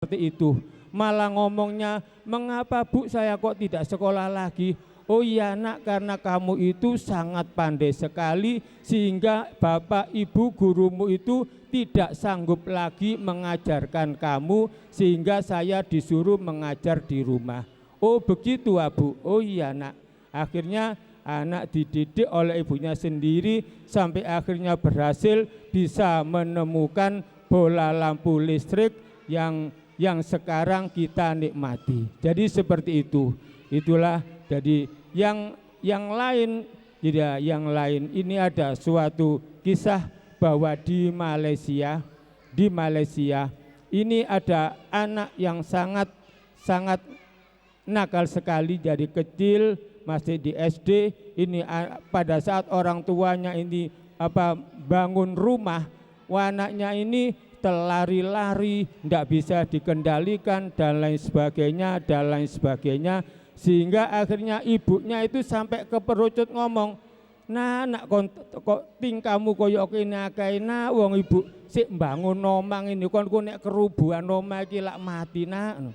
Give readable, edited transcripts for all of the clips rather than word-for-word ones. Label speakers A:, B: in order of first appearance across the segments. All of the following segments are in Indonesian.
A: seperti itu. Malah ngomongnya, mengapa Bu saya kok tidak sekolah lagi? Oh iya nak, karena kamu itu sangat pandai sekali sehingga bapak ibu gurumu itu tidak sanggup lagi mengajarkan kamu sehingga saya disuruh mengajar di rumah. Oh begitu Bu, oh iya nak. Akhirnya anak dididik oleh ibunya sendiri sampai akhirnya berhasil bisa menemukan bola lampu listrik yang sekarang kita nikmati. Jadi seperti itu. Itulah jadi yang lain, tidak yang lain ini ada suatu kisah bahwa di Malaysia ini ada anak yang sangat nakal sekali dari kecil masih di SD. Ini pada saat orang tuanya ini bangun rumah, anaknya ini terlari-lari, tidak bisa dikendalikan dan lain sebagainya, sehingga akhirnya ibunya itu sampai keperucut ngomong, nah nak kok tingkamu koyok kene akeh nak, wong ibu sik bangun omah ini kon nek kerubuhan omah iki lak mati nak.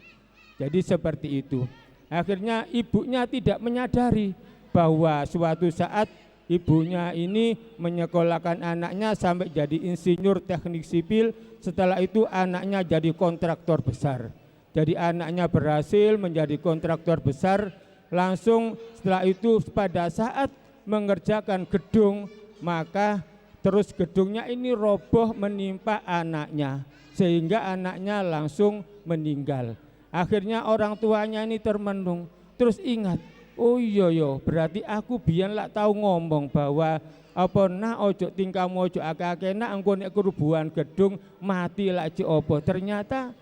A: Jadi seperti itu. Akhirnya ibunya tidak menyadari bahwa suatu saat ibunya ini menyekolahkan anaknya sampai jadi insinyur teknik sipil. Setelah itu anaknya jadi kontraktor besar. Jadi anaknya berhasil menjadi kontraktor besar. Langsung setelah itu pada saat mengerjakan gedung, maka terus gedungnya ini roboh menimpa anaknya, sehingga anaknya langsung meninggal. Akhirnya orang tuanya ini termenung, terus ingat, oh iya yo, berarti aku biyen lak tahu ngomong bahwa apa nak ojo tingkamu ojo akeh-akeh nak engko nek kerubuhan gedung mati lak opo. Ternyata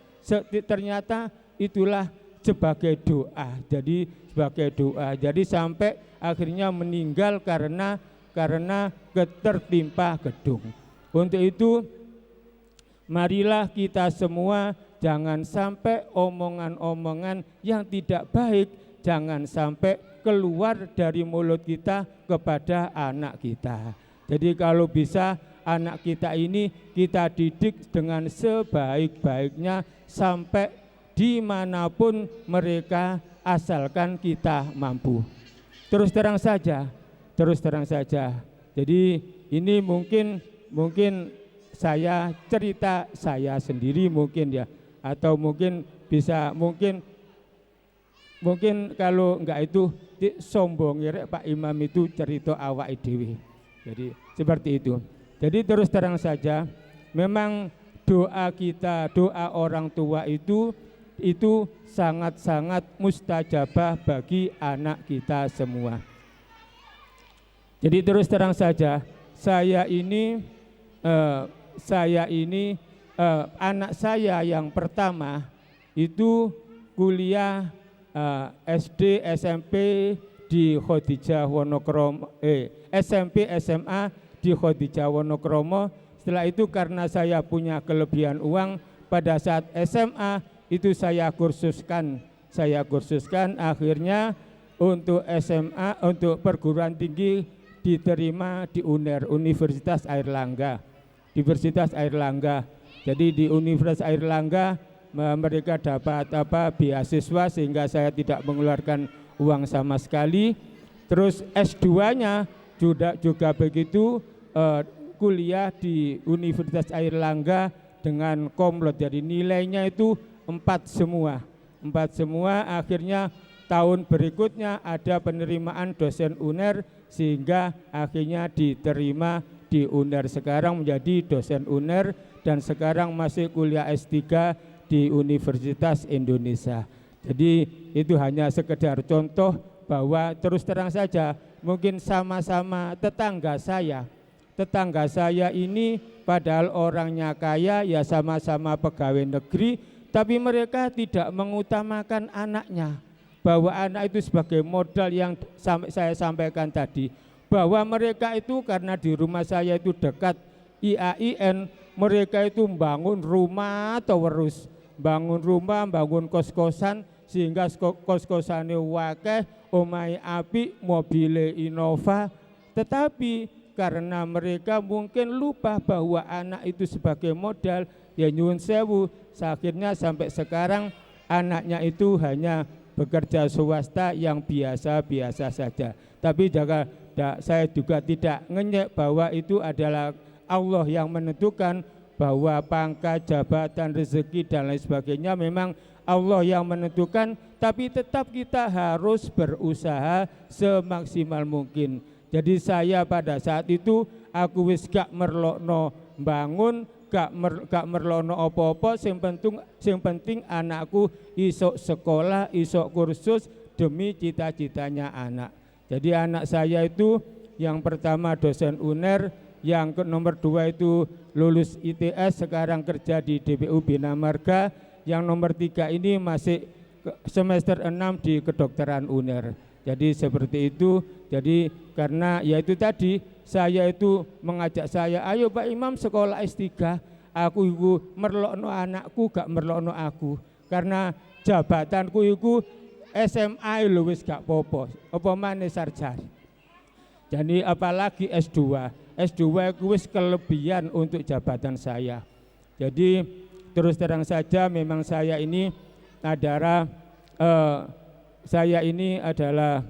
A: itulah sebagai doa. Jadi sebagai doa. Jadi sampai akhirnya meninggal karena tertimpa gedung. Untuk itu marilah kita semua jangan sampai omongan-omongan yang tidak baik jangan sampai keluar dari mulut kita kepada anak kita. Jadi kalau bisa anak kita ini kita didik dengan sebaik-baiknya sampai dimanapun mereka asalkan kita mampu. Terus terang saja. Jadi ini mungkin saya cerita saya sendiri mungkin ya, atau mungkin bisa mungkin kalau enggak itu sombong ya Pak Imam itu cerita awak dewe. Jadi seperti itu. Jadi terus terang saja, memang doa kita, doa orang tua itu sangat-sangat mustajabah bagi anak kita semua. Jadi terus terang saja, saya ini anak saya yang pertama itu kuliah SD, SMP di Khadijah Wonokromo, SMP, SMA di Khadijah Wonokromo. Setelah itu karena saya punya kelebihan uang, pada saat SMA itu saya kursuskan, akhirnya untuk SMA, untuk perguruan tinggi diterima di UNER, Universitas Airlangga. Jadi di Universitas Airlangga mereka dapat beasiswa sehingga saya tidak mengeluarkan uang sama sekali. Terus S2-nya juga begitu, kuliah di Universitas Airlangga dengan komlot. Jadi nilainya itu 4 semua. Akhirnya tahun berikutnya ada penerimaan dosen UNER sehingga akhirnya diterima di UNER. Sekarang menjadi dosen UNER dan sekarang masih kuliah S3 di Universitas Indonesia. Jadi itu hanya sekedar contoh bahwa terus terang saja mungkin sama-sama tetangga saya ini padahal orangnya kaya ya sama-sama pegawai negeri, tapi mereka tidak mengutamakan anaknya, bahwa anak itu sebagai modal yang saya sampaikan tadi, bahwa mereka itu karena di rumah saya itu dekat IAIN, mereka itu bangun rumah terus, bangun kos-kosan sehingga kos-kosane wakeh, omahe apik, mobile Innova, tetapi karena mereka mungkin lupa bahwa anak itu sebagai modal, ya nyuwun sewu, akhirnya sampai sekarang anaknya itu hanya bekerja swasta yang biasa-biasa saja. Tapi saya juga tidak ngenyek bahwa itu adalah Allah yang menentukan, bahwa pangkat, jabatan, rezeki dan lain sebagainya memang Allah yang menentukan, tapi tetap kita harus berusaha semaksimal mungkin. Jadi saya pada saat itu aku wis gak merlokno bangun, gak merlono apa-apa, sing penting anakku isok sekolah, isok kursus demi cita-citanya anak. Jadi anak saya itu yang pertama dosen UNER, yang nomor 2 itu lulus ITS, sekarang kerja di DPU Bina Marga, yang nomor 3 ini masih semester 6 di kedokteran UNER. Jadi seperti itu. Jadi karena ya itu tadi, saya itu mengajak saya, ayo Pak Imam sekolah S3. Aku itu merlokno anakku, gak merlokno aku. Karena jabatanku itu SMA lho wis gak popo, apa maneh sarjana. Jadi apalagi S2. S2 itu wis kelebihan untuk jabatan saya. Jadi terus terang saja memang saya ini adalah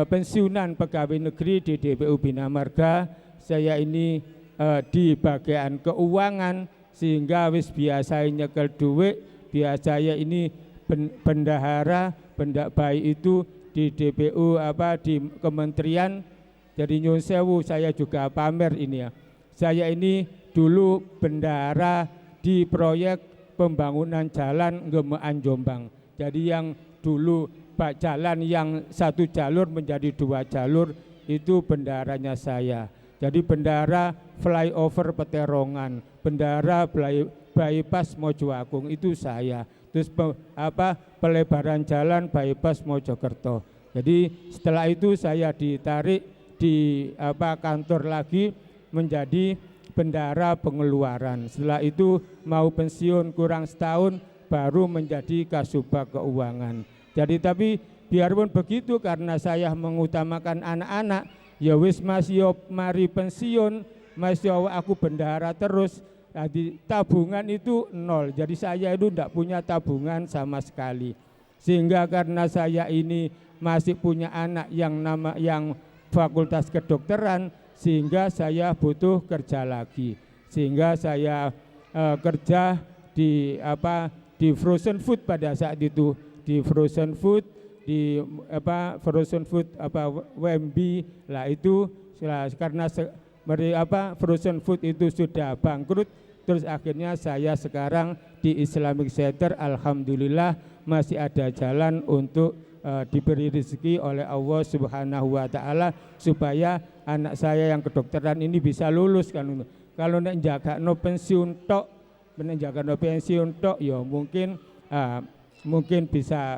A: pensiunan pegawai negeri di DPU Bina Marga. Saya ini di bagian keuangan, sehingga wis biasa nyekel duit, biasanya ini bendahara, baik itu di DPU di kementerian. Jadi nyuwun sewu, saya juga pamer ini ya. Saya ini dulu bendahara di proyek pembangunan jalan Ngemean Jombang. Jadi yang dulu jalan yang 1 jalur menjadi 2 jalur itu bendaharanya saya. Jadi bendahara flyover Peterongan, bendahara bypass Mojoagung itu saya. Terus pelebaran jalan bypass Mojokerto. Jadi setelah itu saya ditarik di kantor lagi menjadi bendahara pengeluaran. Setelah itu mau pensiun kurang setahun baru menjadi Kasubag Keuangan. Jadi tapi biarpun begitu, karena saya mengutamakan anak-anak, ya wis Mas yo mari pensiun, Mas yo aku bendahara terus. Jadi tabungan itu nol. Jadi saya itu tidak punya tabungan sama sekali. Sehingga karena saya ini masih punya anak yang fakultas kedokteran, sehingga saya butuh kerja lagi. Sehingga saya kerja di frozen food pada saat itu, di frozen food Wemby lah itu. Karena frozen food itu sudah bangkrut, terus akhirnya saya sekarang di Islamic Center, alhamdulillah masih ada jalan untuk diberi rezeki oleh Allah Subhanahu wa taala supaya anak saya yang kedokteran ini bisa lulus kan. Kalau nek jagakno pensiun tok, ya mungkin bisa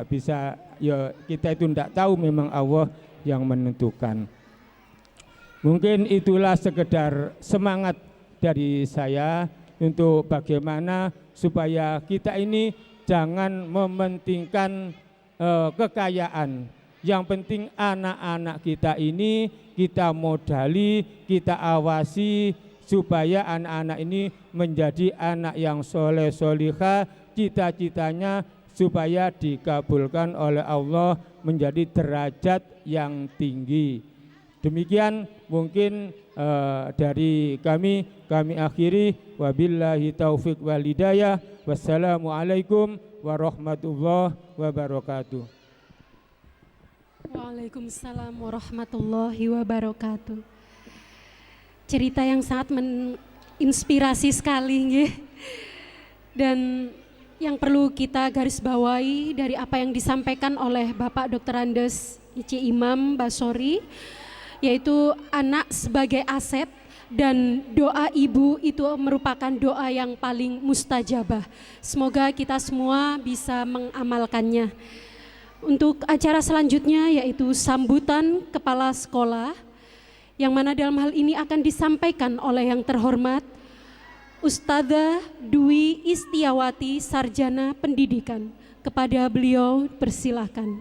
A: ya kita itu ndak tahu, memang Allah yang menentukan. Mungkin itulah sekedar semangat dari saya untuk bagaimana supaya kita ini jangan mementingkan kekayaan. Yang penting anak-anak kita ini kita modali, kita awasi supaya anak-anak ini menjadi anak yang soleh solihah, cita-citanya supaya dikabulkan oleh Allah menjadi derajat yang tinggi. Demikian mungkin dari kami akhiri, wabillahi taufik wal hidayah. Wassalamualaikum warahmatullahi wabarakatuh.
B: Waalaikumsalam warahmatullahi wabarakatuh. Cerita yang sangat menginspirasi sekali nggih. Dan yang perlu kita garis bawahi dari apa yang disampaikan oleh Bapak Dr. Andes I.C. Imam Basori, yaitu anak sebagai aset, dan doa ibu itu merupakan doa yang paling mustajabah. Semoga kita semua bisa mengamalkannya. Untuk acara selanjutnya yaitu sambutan kepala sekolah, yang mana dalam hal ini akan disampaikan oleh yang terhormat Ustadzah Dwi Istiawati, Sarjana Pendidikan. Kepada beliau persilahkan.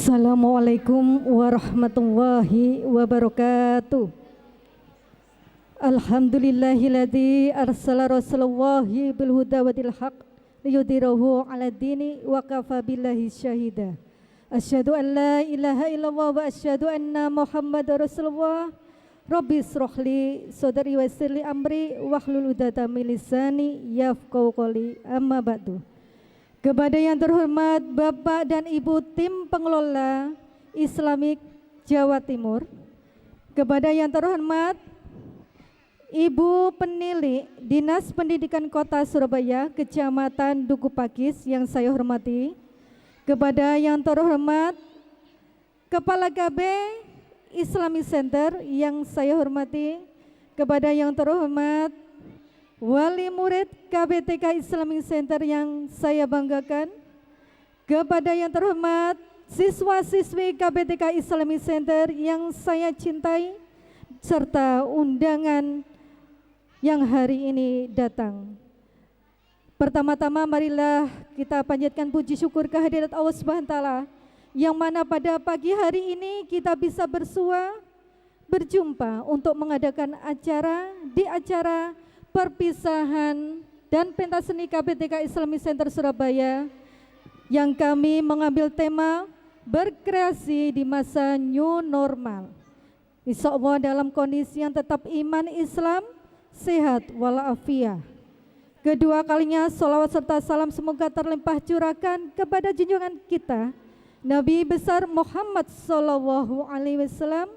C: Assalamualaikum warahmatullahi wabarakatuh. Alhamdulillahilladzi arsala rasulallahi bil huda wa dil haq liyudhhirahu 'ala dini wa kafa billahi syahida. Asyhadu an la ilaha illallah wa asyhadu anna Muhammadar Rasulullah. Rabbi shrahli sadri wa yassir li amri wahlul 'uqdatam min lisani yafqahu qawli. Amma ba'du. Kepada yang terhormat Bapak dan Ibu tim pengelola Islamik Jawa Timur, kepada yang terhormat Ibu Penilik Dinas Pendidikan Kota Surabaya, Kecamatan Duku Pakis yang saya hormati, kepada yang terhormat Kepala KB Islamic Center yang saya hormati, kepada yang terhormat Wali Murid KBTK Islamic Center yang saya banggakan, kepada yang terhormat siswa-siswi KBTK Islamic Center yang saya cintai, serta undangan yang hari ini datang. Pertama-tama marilah kita panjatkan puji syukur kehadirat Allah Subhanahu wa taala yang mana pada pagi hari ini kita bisa berjumpa untuk mengadakan acara perpisahan dan pentas seni KBTK Islamic Center Surabaya yang kami mengambil tema berkreasi di masa new normal. Insya Allah dalam kondisi yang tetap iman Islam, sehat walafiat. Kedua kalinya sholawat serta salam semoga terlimpah curahkan kepada junjungan kita Nabi besar Muhammad Sallallahu Alaihi Wasallam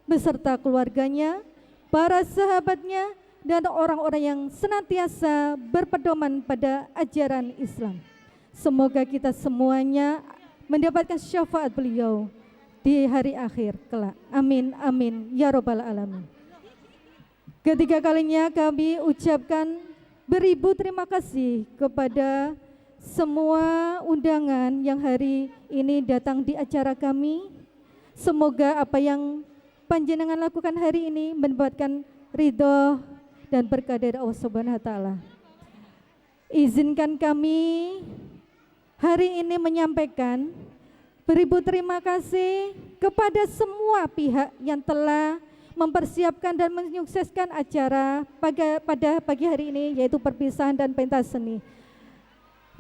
C: beserta keluarganya, para sahabatnya, dan orang-orang yang senantiasa berpedoman pada ajaran Islam. Semoga kita semuanya mendapatkan syafaat beliau di hari akhir kelak. Amin, amin, ya robbal alamin. Ketiga kalinya kami ucapkan beribu terima kasih kepada semua undangan yang hari ini datang di acara kami. Semoga apa yang panjenengan lakukan hari ini mendapatkan ridho dan berkah dari Allah Subhanahu wa taala. Izinkan kami hari ini menyampaikan beribu terima kasih kepada semua pihak yang telah mempersiapkan dan menyukseskan acara pada pagi hari ini, yaitu perpisahan dan pentas seni.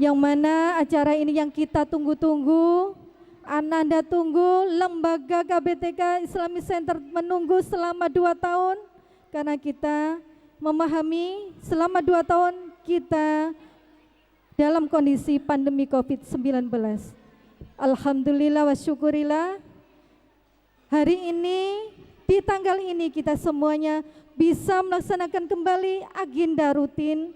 C: Yang mana acara ini yang kita tunggu-tunggu, Ananda tunggu, lembaga KBTK Islamic Center menunggu selama 2 tahun, karena kita memahami selama 2 tahun kita dalam kondisi pandemi COVID-19. Alhamdulillah wa syukurillah, hari ini di tanggal ini kita semuanya bisa melaksanakan kembali agenda rutin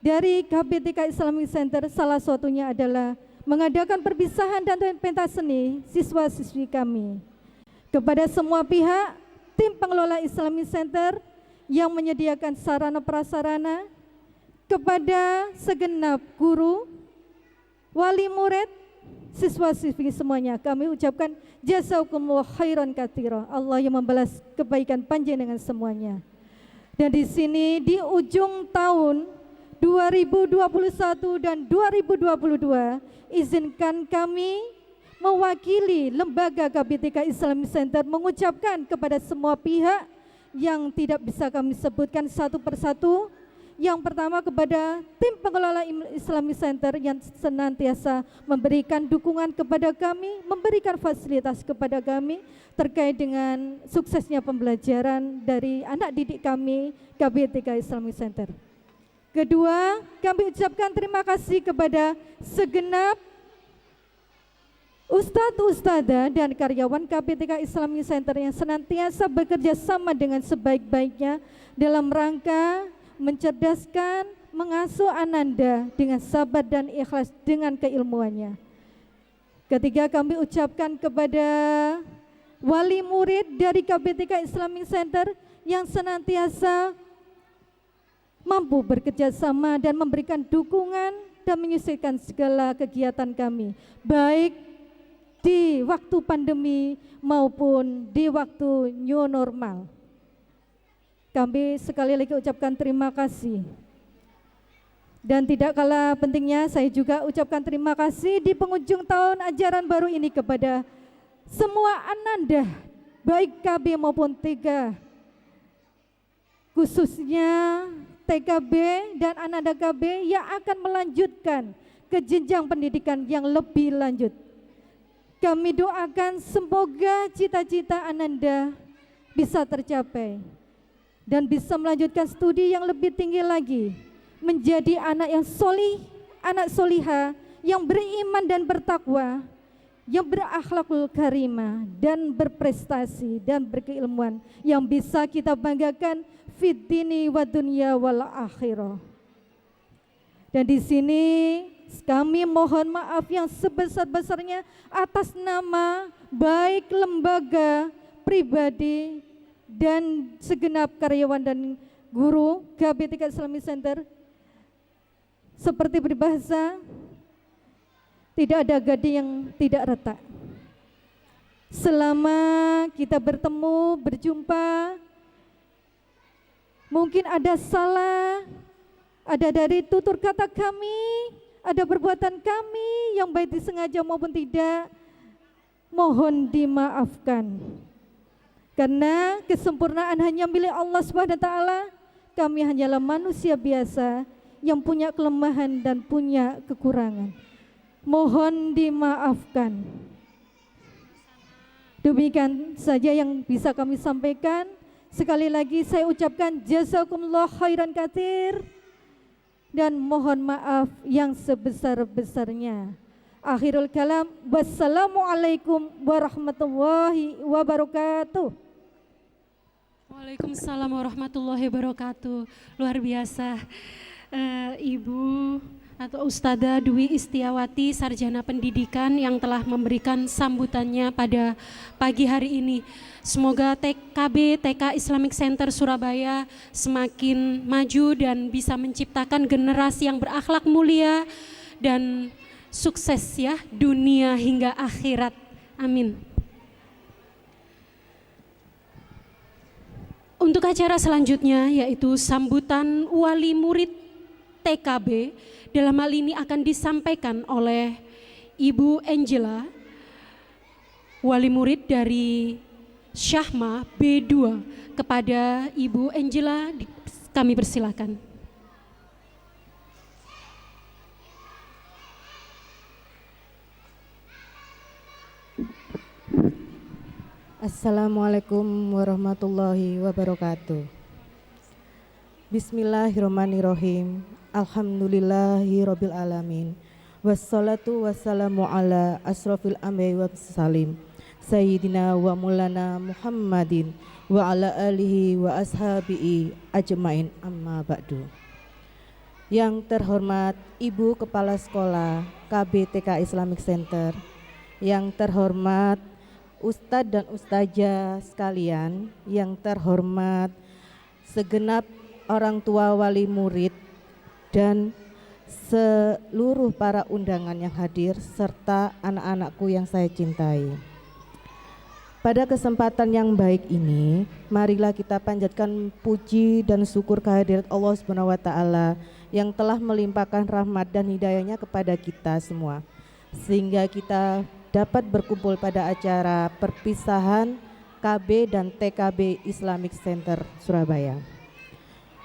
C: dari KBTK Islamic Center. Salah satunya adalah mengadakan perpisahan dan pentas seni siswa-siswi kami. Kepada semua pihak, tim pengelola Islamic Center yang menyediakan sarana prasarana, kepada segenap guru, wali murid, siswa-siswi semuanya kami ucapkan jazakumullah khairan katsira. Allah yang membalas kebaikan panjenengan semuanya. Dan di sini di ujung tahun 2021 dan 2022, izinkan kami mewakili lembaga KBTK Islamic Center mengucapkan kepada semua pihak yang tidak bisa kami sebutkan satu persatu. Yang pertama kepada tim pengelola Islamic Center yang senantiasa memberikan dukungan kepada kami, memberikan fasilitas kepada kami terkait dengan suksesnya pembelajaran dari anak didik kami KBTK Islamic Center. Kedua, kami ucapkan terima kasih kepada segenap Ustadz, Ustadzah, dan karyawan KBTK Islamic Center yang senantiasa bekerja sama dengan sebaik-baiknya dalam rangka mencerdaskan, mengasuh Ananda dengan sabar dan ikhlas dengan keilmuannya. Ketiga, kami ucapkan kepada wali murid dari KBTK Islamic Center yang senantiasa mampu bekerja sama dan memberikan dukungan dan menyelesaikan segala kegiatan kami, baik di waktu pandemi maupun di waktu new normal. Kami sekali lagi ucapkan terima kasih. Dan tidak kalah pentingnya saya juga ucapkan terima kasih di penghujung tahun ajaran baru ini kepada semua ananda baik KB maupun TK, khususnya TKB dan ananda KB yang akan melanjutkan ke jenjang pendidikan yang lebih lanjut. Kami doakan semoga cita-cita ananda bisa tercapai dan bisa melanjutkan studi yang lebih tinggi lagi, menjadi anak yang solih, anak solihah, yang beriman dan bertakwa, yang berakhlakul karimah dan berprestasi dan berkeilmuan, yang bisa kita banggakan fid dini wa dunya wal akhirah. Dan di sini kami mohon maaf yang sebesar-besarnya atas nama baik lembaga, pribadi, dan segenap karyawan dan guru KBTK Islamic Center. Seperti berbahasa, tidak ada gading yang tidak retak. Selama kita bertemu, berjumpa, mungkin ada salah, ada dari tutur kata kami, ada perbuatan kami yang baik disengaja maupun tidak, mohon dimaafkan. Karena kesempurnaan hanya milik Allah SWT, kami hanyalah manusia biasa yang punya kelemahan dan punya kekurangan. Mohon dimaafkan. Demikian saja yang bisa kami sampaikan. Sekali lagi saya ucapkan jazakumullah khairan katsir dan mohon maaf yang sebesar-besarnya. Akhirul kalam, wassalamualaikum warahmatullahi wabarakatuh.
B: Waalaikumsalam warahmatullahi wabarakatuh. Luar biasa, Ibu atau Ustadzah Dwi Istiawati, Sarjana Pendidikan yang telah memberikan sambutannya pada pagi hari ini. Semoga TKB TK Islamic Center Surabaya semakin maju dan bisa menciptakan generasi yang berakhlak mulia dan sukses ya, dunia hingga akhirat. Amin. Untuk acara selanjutnya yaitu sambutan wali murid TKB, dalam hal ini akan disampaikan oleh Ibu Angela, wali murid dari Syahma B2. Kepada Ibu Angela kami persilakan.
D: Assalamualaikum warahmatullahi wabarakatuh. Bismillahirrahmanirrahim. Alhamdulillahirabbil alamin. Wassalatu wassalamu ala asrofil anbiya'i wa salim Sayyidina wa Maulana Muhammadin wa ala alihi wa ashabihi ajmain, amma ba'du. Yang terhormat Ibu Kepala Sekolah KBTK Islamic Center, yang terhormat Ustadz dan Ustazah sekalian, yang terhormat segenap orang tua wali murid dan seluruh para undangan yang hadir serta anak-anakku yang saya cintai. Pada kesempatan yang baik ini, marilah kita panjatkan puji dan syukur kehadirat Allah Subhanahu wa taala yang telah melimpahkan rahmat dan hidayahnya kepada kita semua, sehingga kita dapat berkumpul pada acara perpisahan KB dan TKB Islamic Center Surabaya.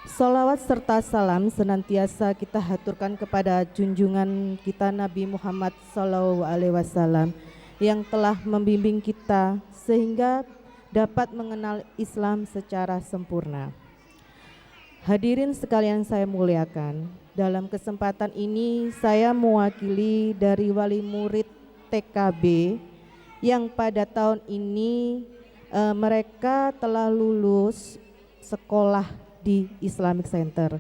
D: Salawat serta salam senantiasa kita haturkan kepada junjungan kita Nabi Muhammad SAW yang telah membimbing kita sehingga dapat mengenal Islam secara sempurna. Hadirin sekalian saya muliakan, dalam kesempatan ini saya mewakili dari wali murid TKB yang pada tahun ini mereka telah lulus sekolah di Islamic Center.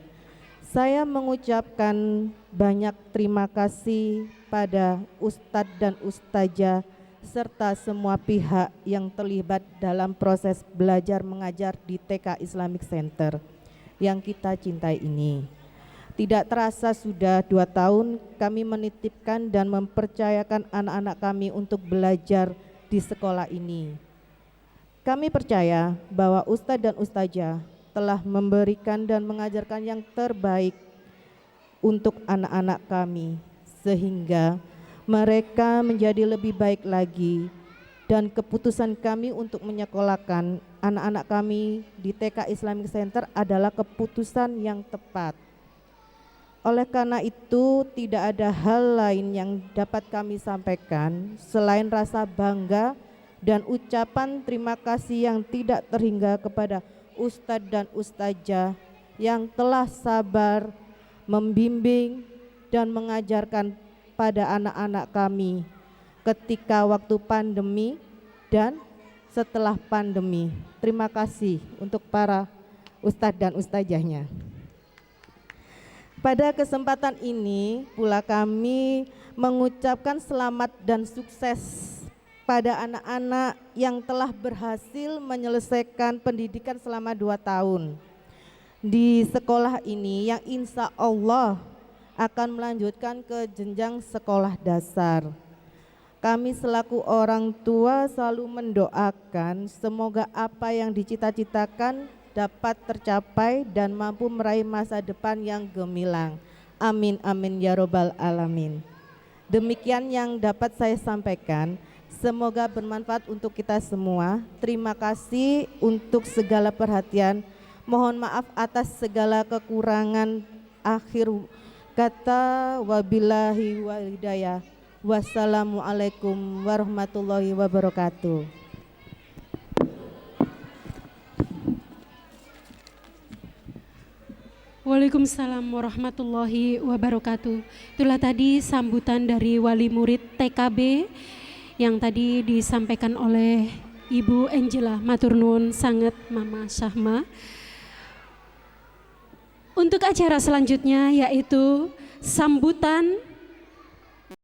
D: Saya mengucapkan banyak terima kasih pada Ustadz dan Ustazah serta semua pihak yang terlibat dalam proses belajar mengajar di TK Islamic Center yang kita cintai ini. Tidak terasa sudah 2 tahun kami menitipkan dan mempercayakan anak-anak kami untuk belajar di sekolah ini. Kami percaya bahwa Ustadz dan Ustazah telah memberikan dan mengajarkan yang terbaik untuk anak-anak kami, sehingga mereka menjadi lebih baik lagi dan keputusan kami untuk menyekolahkan anak-anak kami di TK Islamic Center adalah keputusan yang tepat. Oleh karena itu, tidak ada hal lain yang dapat kami sampaikan selain rasa bangga dan ucapan terima kasih yang tidak terhingga kepada Ustadz dan Ustazah yang telah sabar membimbing dan mengajarkan pada anak-anak kami ketika waktu pandemi dan setelah pandemi. Terima kasih untuk para Ustadz dan Ustazahnya. Pada kesempatan ini pula kami mengucapkan selamat dan sukses pada anak-anak yang telah berhasil menyelesaikan pendidikan selama 2 tahun di sekolah ini, yang insya Allah akan melanjutkan ke jenjang sekolah dasar. Kami selaku orang tua selalu mendoakan semoga apa yang dicita-citakan dapat tercapai dan mampu meraih masa depan yang gemilang. Amin amin ya robbal alamin. Demikian yang dapat saya sampaikan. Semoga bermanfaat untuk kita semua. Terima kasih untuk segala perhatian. Mohon maaf atas segala kekurangan. Akhir kata, wabillahi wal hidayah. Wassalamualaikum warahmatullahi wabarakatuh.
B: Waalaikumsalam warahmatullahi wabarakatuh. Itulah tadi sambutan dari wali murid TKB yang tadi disampaikan oleh Ibu Angela. Matur nuwun sangat Mama Syahma. Untuk acara selanjutnya yaitu sambutan